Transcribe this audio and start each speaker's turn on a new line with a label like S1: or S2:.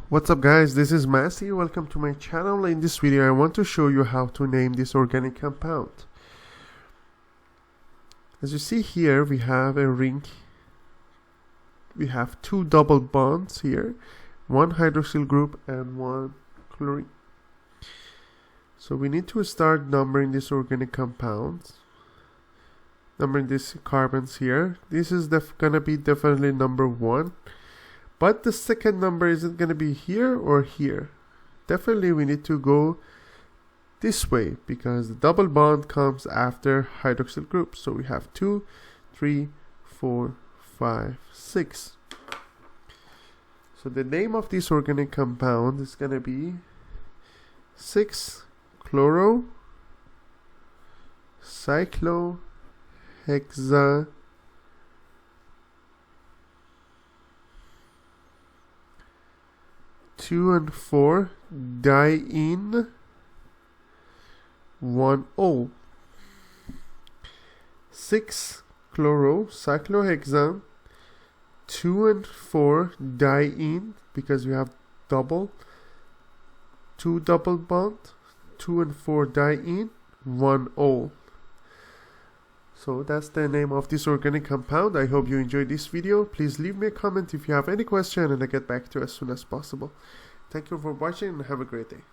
S1: What's up guys, this is Masi. Welcome to my channel. In this video I want to show you how to name this organic compound. As you see here, we have a ring. We have two double bonds here, one hydroxyl group and one chlorine. So we need to start numbering this organic compound, numbering these carbons here. This is gonna be definitely number 1. But the second number isn't going to be here or here. Definitely we need to go this way because the double bond comes after hydroxyl group. So we have 2, 3, 4, 5, 6. So the name of this organic compound is going to be 6-chloro-cyclohexane 2 and 4 diene 1-O. 6-chloro-cyclohexane 2 and 4 diene, because we have two double bond, 2 and 4 diene 1-O. So that's the name of this organic compound. I hope you enjoyed this video. Please leave me a comment if you have any question and I'll get back to you as soon as possible. Thank you for watching and have a great day.